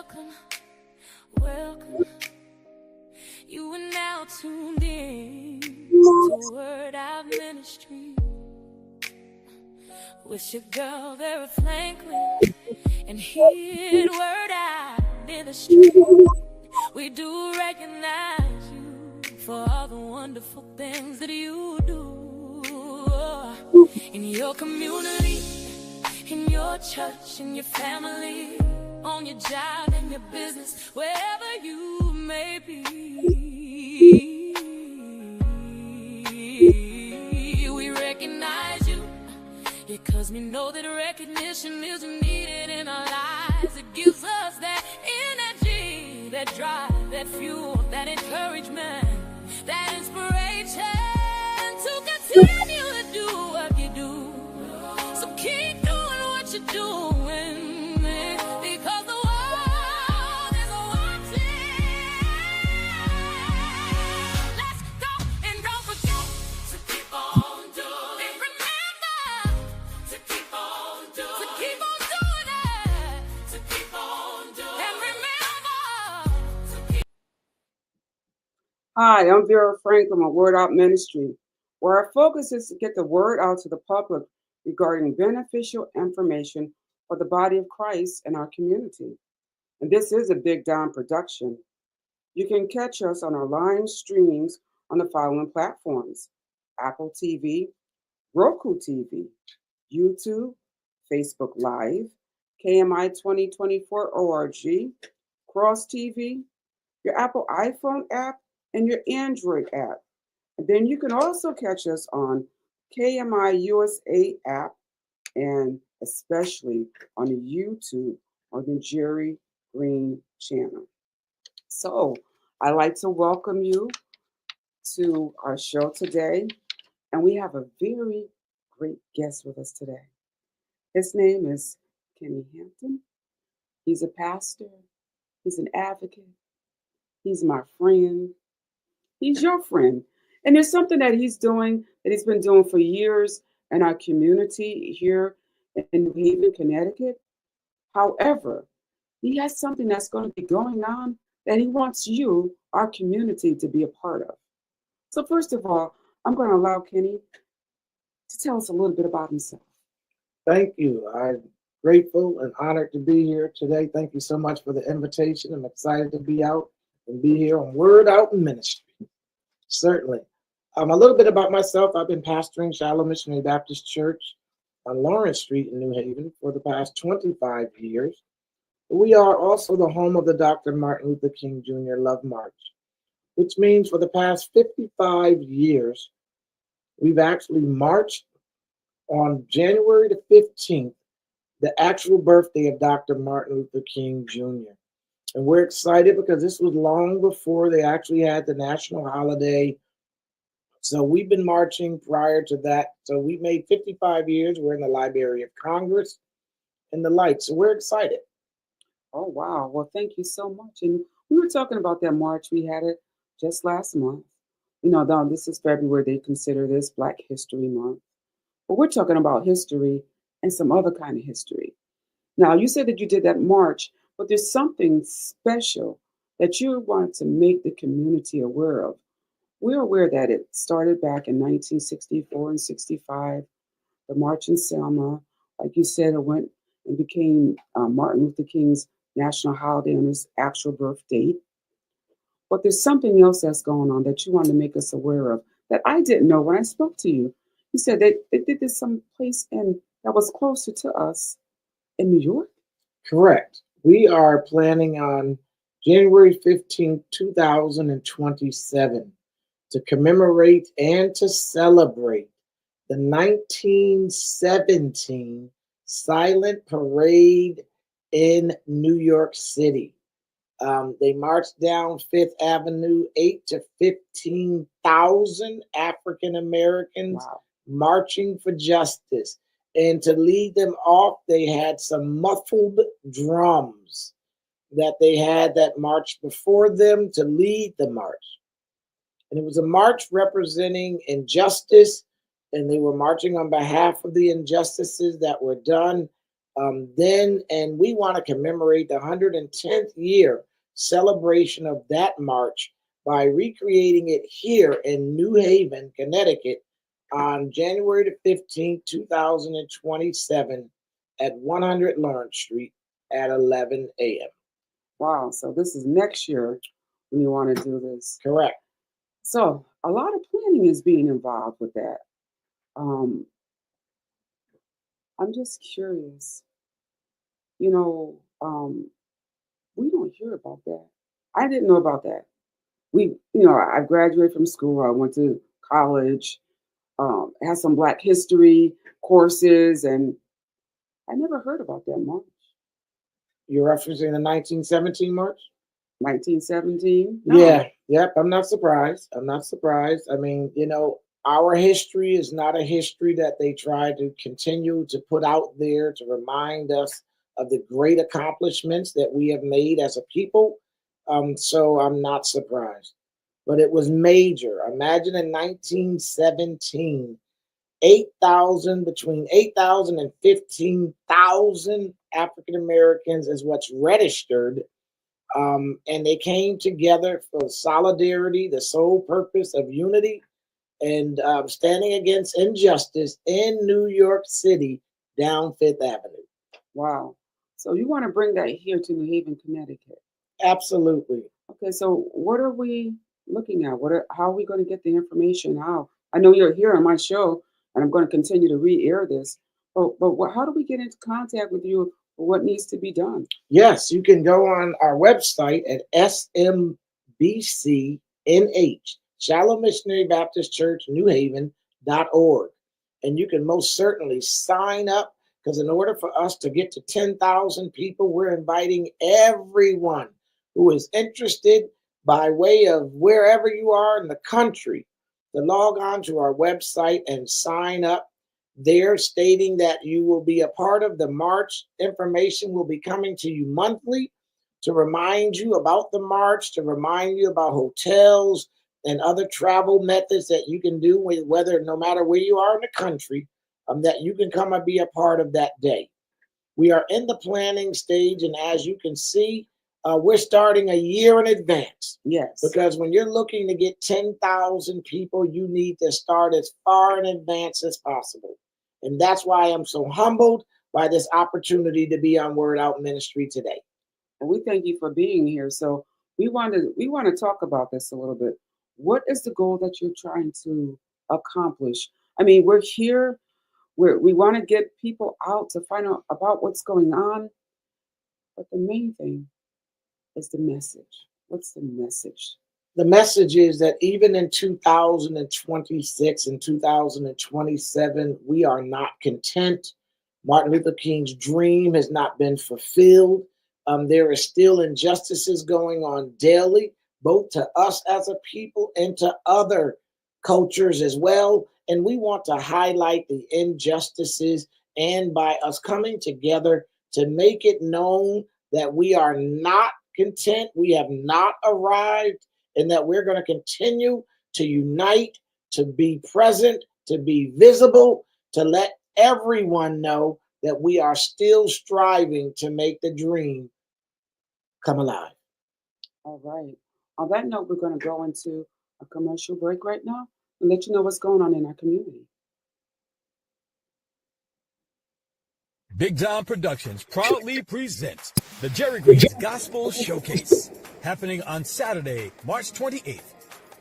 welcome, welcome. You are now tuned in to Word Out Ministry with your girl Vera and hit Word Out Ministry. We do recognize you for all the wonderful things that you do in your community, in your church, in your family, on your job, in your business, wherever you may be. We recognize you because we know that recognition is needed in our lives. It gives us that energy, that drive, that fuel, that encouragement, that inspiration to continue to do what you do. So keep doing what you're doing, because the world is watching. Let's go and don't forget to keep on doing it. Remember to keep on doing it. To keep on doing it. To keep on doing it. And remember to keep. Hi, I'm Vera from a Word Out Ministry, where our focus is to get the word out to the public regarding beneficial information for the body of Christ and our community. And this is a Big Don production. You can catch us on our live streams on the following platforms: Apple TV, Roku TV, YouTube, Facebook Live, KMI 2024 ORG, Cross TV, your Apple iPhone app, and your Android app. And then you can also catch us on KMI USA app, and especially on the YouTube or the Jerry Green channel. So I'd like to welcome you to our show today. And we have a very great guest with us today. His name is Kenny Hampton. He's a pastor. He's an advocate. He's my friend. He's your friend. And there's something that he's doing that he's been doing for years in our community here in New Haven, Connecticut. However, he has something that's going to be going on that he wants you, our community, to be a part of. So first of all, I'm going to allow Kenny to tell us a little bit about himself. Thank you. I'm grateful and honored to be here today. Thank you so much for the invitation. I'm excited to be out and be here on Word Out Ministry. Certainly. A little bit about myself. I've been pastoring Shiloh Missionary Baptist Church on Lawrence Street in New Haven for the past 25 years. We are also the home of the Dr. Martin Luther King Jr. Love March, which means for the past 55 years, we've actually marched on January the 15th, the actual birthday of Dr. Martin Luther King Jr. And we're excited because this was long before they actually had the national holiday. So we've been marching prior to that. So we made 55 years. We're in the Library of Congress and the like. So we're excited. Oh, wow. Well, thank you so much. And we were talking about that march. We had it just last month. You know, though, this is February. They consider this Black History Month. But we're talking about history and some other kind of history. Now, you said that you did that march, but there's something special that you want to make the community aware of. We're aware that it started back in 1964 and 65, the March in Selma. Like you said, it went and became Martin Luther King's national holiday on his actual birth date. But there's something else that's going on that you want to make us aware of that I didn't know when I spoke to you. You said they did this someplace that was closer to us in New York? Correct. We are planning on January 15th, 2027 to commemorate and to celebrate the 1917 silent parade in New York City. They marched down Fifth Avenue, 8 to 15,000 African Americans marching for justice. And to lead them off, they had some muffled drums that they had that marched before them to lead the march. And it was a march representing injustice, and they were marching on behalf of the injustices that were done And we want to commemorate the 110th year celebration of that march by recreating it here in New Haven, Connecticut on January the 15th, 2027 at 100 Lawrence Street at 11 a.m. Wow. So this is next year when you want to do this. Correct. So a lot of planning is being involved with that. I'm just curious. You know, we don't hear about that. I didn't know about that. I graduated from school. I went to college, had some Black history courses, and I never heard about that march. You're referencing the 1917 march? 1917? No. Yeah, yep. I'm not surprised. I mean, our history is not a history that they try to continue to put out there to remind us of the great accomplishments that we have made as a people. So I'm not surprised. But it was major. Imagine in 1917, between 8,000 and 15,000 African Americans is what's registered. And they came together for solidarity, the sole purpose of unity, and standing against injustice in New York City down Fifth Avenue. Wow. So you want to bring that here to New Haven, Connecticut? Absolutely. Okay, so what are we looking at? How are we going to get the information out? I know you're here on my show, and I'm going to continue to re-air this. But how do we get into contact with you for what needs to be done? Yes, you can go on our website at SMBCNH, Shallow Missionary Baptist Church, New Haven.org. And you can most certainly sign up, because in order for us to get to 10,000 people, we're inviting everyone who is interested by way of wherever you are in the country to log on to our website and sign up there, stating that you will be a part of the march. Information will be coming to you monthly to remind you about the march, to remind you about hotels and other travel methods that you can do, no matter where you are in the country, that you can come and be a part of that day. We are in the planning stage, and as you can see, we're starting a year in advance. Yes. Because when you're looking to get 10,000 people, you need to start as far in advance as possible. And that's why I'm so humbled by this opportunity to be on Word Out Ministry today. And we thank you for being here. So we want to talk about this a little bit. What is the goal that you're trying to accomplish? I mean, we're here. We want to get people out to find out about what's going on. But the main thing is the message. What's the message? The message is that even in 2026 and 2027, we are not content. Martin Luther King's dream has not been fulfilled. There are still injustices going on daily, both to us as a people and to other cultures as well. And we want to highlight the injustices, and by us coming together to make it known that we are not content, we have not arrived, and that we're going to continue to unite, to be present, to be visible, to let everyone know that we are still striving to make the dream come alive. All right. On that note, we're going to go into a commercial break right now and let you know what's going on in our community. Big Don Productions proudly presents the Jerry Green's Gospel Showcase, happening on Saturday, March 28th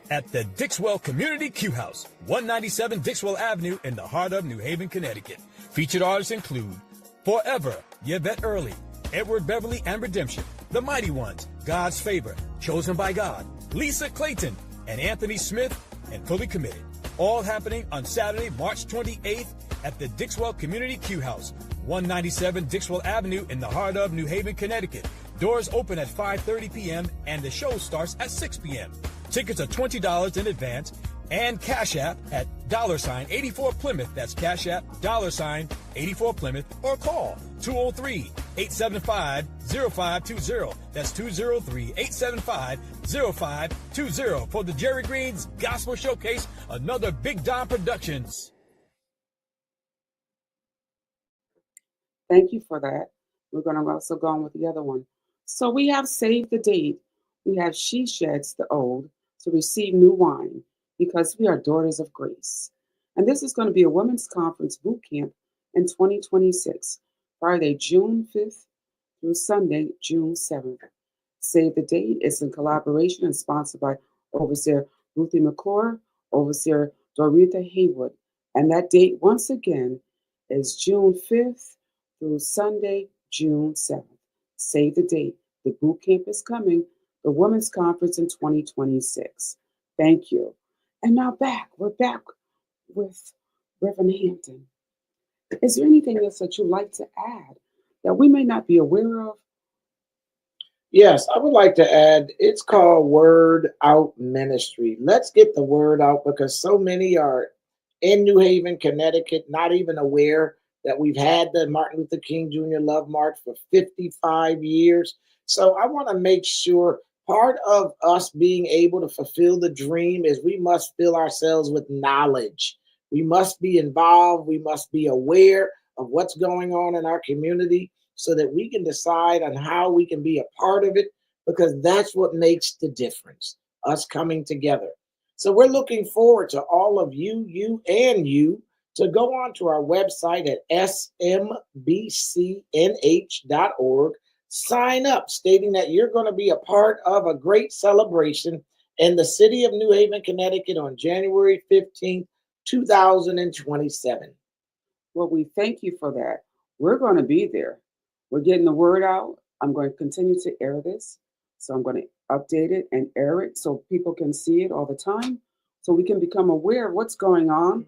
at the Dixwell Community Q House, 197 Dixwell Avenue in the heart of New Haven, Connecticut. Featured artists include Forever, Yvette Early, Edward Beverly and Redemption, The Mighty Ones, God's Favor, Chosen by God, Lisa Clayton, and Anthony Smith, and Fully Committed. All happening on Saturday, March 28th at the Dixwell Community Q House, 197 Dixwell Avenue in the heart of New Haven, Connecticut. Doors open at 5:30 p.m. and the show starts at 6 p.m. Tickets are $20 in advance and Cash App at $84 Plymouth. That's Cash App $84 Plymouth, or call 203-875-0520. That's 203-875-0520 for the Jerry Green's Gospel Showcase, another Big Don Productions. Thank you for that. We're going to also go on with the other one. So we have Save the Date. We have She Sheds the Old to Receive New Wine because we are daughters of grace. And this is going to be a women's conference boot camp in 2026, Friday, June 5th through Sunday, June 7th. Save the Date is in collaboration and sponsored by Overseer Ruthie McClure, Overseer Doretha Haywood. And that date, once again, is June 5th through Sunday, June 7th. Save the date. The boot camp is coming, the Women's Conference in 2026. Thank you. And now we're back with Reverend Hampton. Is there anything else that you'd like to add that we may not be aware of? Yes, I would like to add, it's called Word Out Ministry. Let's get the word out because so many are in New Haven, Connecticut, not even aware that we've had the Martin Luther King Jr. Love March for 55 years. So I want to make sure part of us being able to fulfill the dream is we must fill ourselves with knowledge. We must be involved. We must be aware of what's going on in our community so that we can decide on how we can be a part of it, because that's what makes the difference, us coming together. So we're looking forward to all of you to go on to our website at smbcnh.org, sign up stating that you're going to be a part of a great celebration in the city of New Haven, Connecticut on January 15th, 2027. Well, we thank you for that. We're going to be there. We're getting the word out. I'm going to continue to air this. So I'm going to update it and air it so people can see it all the time, so we can become aware of what's going on,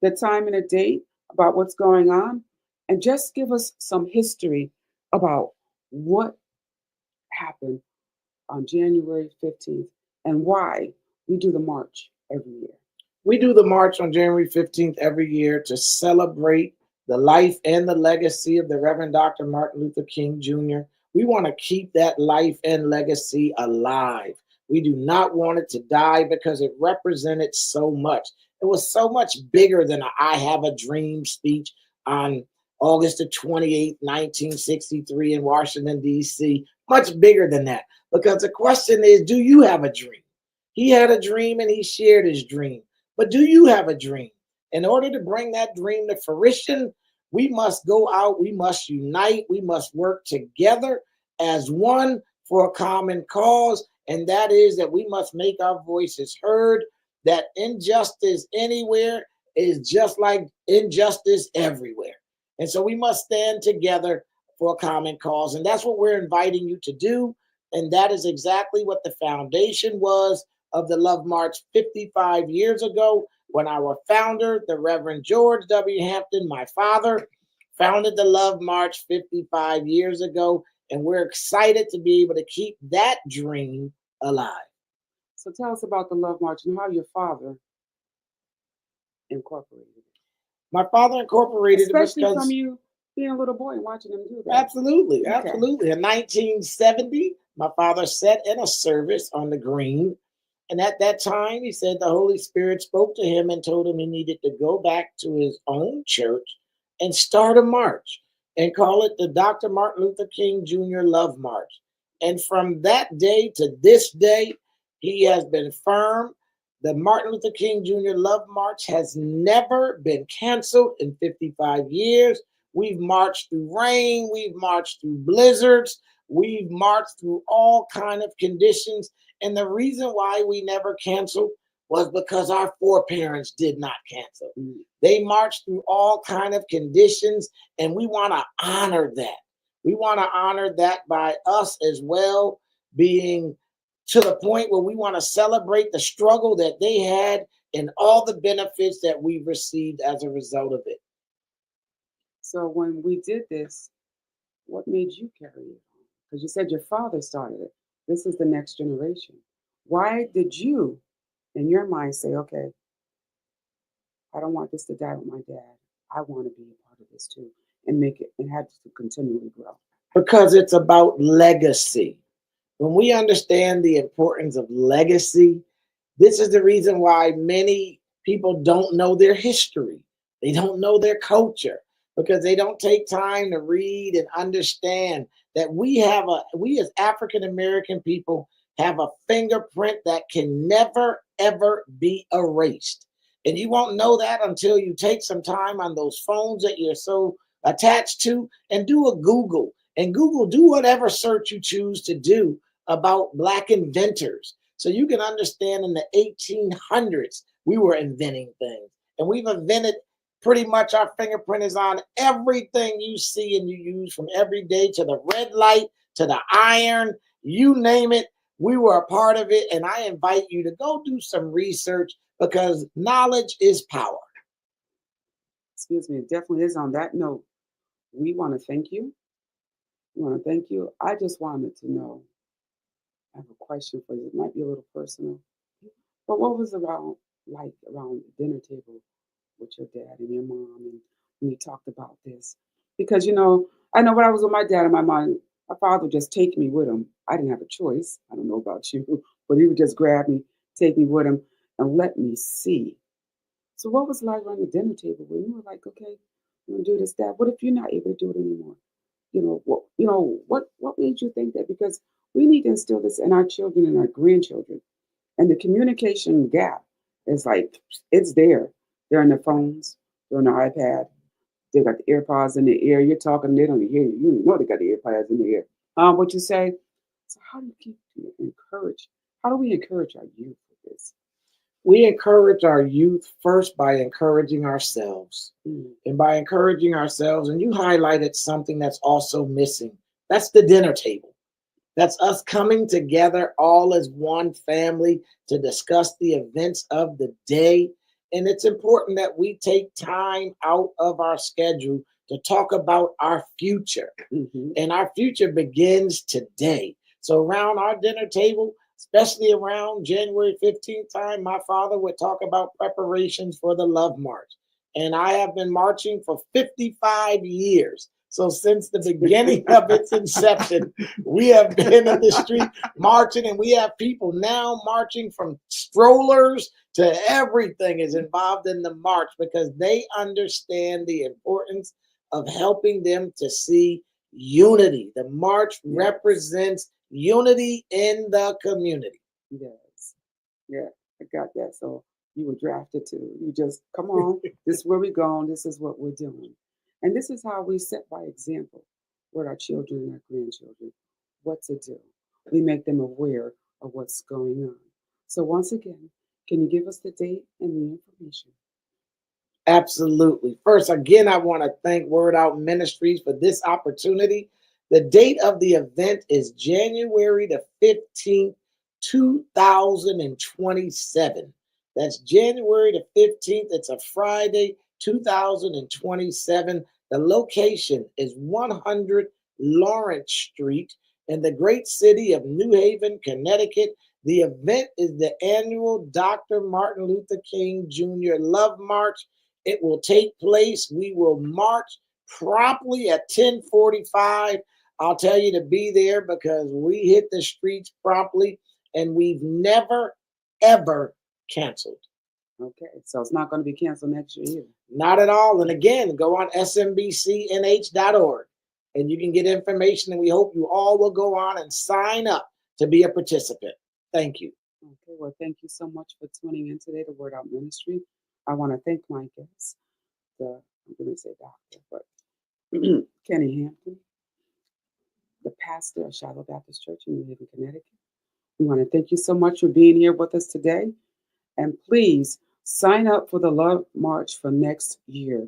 the time and the date about what's going on, and just give us some history about what happened on January 15th and why we do the march every year. We do the march on January 15th every year to celebrate the life and the legacy of the Reverend Dr. Martin Luther King Jr. We want to keep that life and legacy alive. We do not want it to die because it represented so much. It was so much bigger than a I Have a Dream speech on August the 28th, 1963 in Washington, D.C. Much bigger than that, because the question is, do you have a dream? He had a dream and he shared his dream. But do you have a dream? In order to bring that dream to fruition, we must go out, we must unite, we must work together as one for a common cause, and that is that we must make our voices heard, that injustice anywhere is just like injustice everywhere. And so we must stand together for a common cause, and that's what we're inviting you to do, and that is exactly what the foundation was of the Love March 55 years ago, when our founder, the Reverend George W. Hampton, my father, founded the Love March 55 years ago, and we're excited to be able to keep that dream alive. So tell us about the Love March and how your father incorporated it. My father incorporated Especially it because from you being a little boy and watching him do that. Absolutely, Okay. absolutely. In 1970, my father sat in a service on the green. And at that time, he said the Holy Spirit spoke to him and told him he needed to go back to his own church and start a march and call it the Dr. Martin Luther King Jr. Love March. And from that day to this day, he has been firm. The Martin Luther King Jr. Love March has never been canceled in 55 years. We've marched through rain. We've marched through blizzards. We've marched through all kinds of conditions. And the reason why we never canceled was because our foreparents did not cancel. They marched through all kinds of conditions, and we want to honor that. We want to honor that by us as well being to the point where we want to celebrate the struggle that they had and all the benefits that we've received as a result of it. So when we did this, what made you carry it on? Because you said your father started it. This is the next generation. Why did you, in your mind, say, okay, I don't want this to die with my dad. I want to be a part of this too and make it and have to continually grow? Because it's about legacy. When we understand the importance of legacy, this is the reason why many people don't know their history. They don't know their culture. because they don't take time to read and understand that we as African American people have a fingerprint that can never ever be erased. And you won't know that until you take some time on those phones that you're so attached to and do a Google. And Google, do whatever search you choose to do about Black inventors. So you can understand in the 1800s, we were inventing things. And we've invented pretty much, our fingerprint is on everything you see and you use, from every day to the red light, to the iron, you name it. We were a part of it. And I invite you to go do some research, because knowledge is power. Excuse me, it definitely is. On that note, we want to thank you. We want to thank you. I just wanted to know, I have a question for you. It might be a little personal, but what was around the dinner table with your dad and your mom, and when you talked about this? Because I know when I was with my dad and my mom, my father would just take me with him. I didn't have a choice. I don't know about you, but he would just grab me, take me with him, and let me see. So what was it like around the dinner table when you were like, okay, I'm gonna do this, Dad? What if you're not able to do it anymore? What made you think that? Because we need to instill this in our children and our grandchildren. And the communication gap is like, it's there. They're on their phones, they're on their iPad, they got the AirPods in their ear. You're talking, they don't hear you. You know they got the AirPods in their ear. What you say? So how do you encourage? How do we encourage our youth with this? We encourage our youth first by encouraging ourselves. Mm. And by encouraging ourselves, and you highlighted something that's also missing. That's the dinner table. That's us coming together all as one family to discuss the events of the day. And it's important that we take time out of our schedule to talk about our future. Mm-hmm. And our future begins today. So around our dinner table, especially around January 15th time, my father would talk about preparations for the Love March. And I have been marching for 55 years. So since the beginning of its inception, we have been in the street marching, and we have people now marching from strollers to everything is involved in the march, because they understand the importance of helping them to see unity. The march represents unity in the community. Yes. Yeah, I got that. So you were drafted too. You just come on. This is where we're going. This is what we're doing. And this is how we set by example with our children and our grandchildren what to do. We make them aware of what's going on. So once again, can you give us the date and the information? Absolutely. First, again, I want to thank Word Out Ministries for this opportunity. The date of the event is January the 15th, 2027. That's January the 15th. It's a Friday, 2027. The location is 100 Lawrence Street in the great city of New Haven, Connecticut. The event is the annual Dr. Martin Luther King Jr. Love March. It will take place. We will march promptly at 10:45. I'll tell you to be there, because we hit the streets promptly, and we've never, ever canceled. Okay, so it's not going to be canceled next year either. Not at all. And again, go on smbcnh.org and you can get information. And we hope you all will go on and sign up to be a participant. Thank you. Okay, well, thank you so much for tuning in today to Word Out Ministry. I want to thank my guests, I'm going to say doctor, but Kenny Hampton, the pastor of Shiloh Baptist Church in New Haven, Connecticut. We want to thank you so much for being here with us today. And please sign up for the Love March for next year.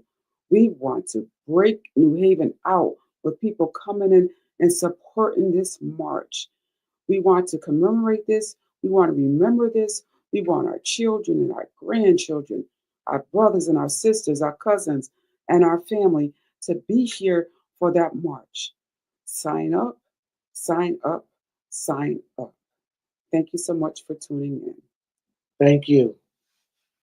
We want to break New Haven out with people coming in and supporting this march. We want to commemorate this. We want to remember this. We want our children and our grandchildren, our brothers and our sisters, our cousins, and our family to be here for that march. Sign up, sign up, sign up. Thank you so much for tuning in. Thank you.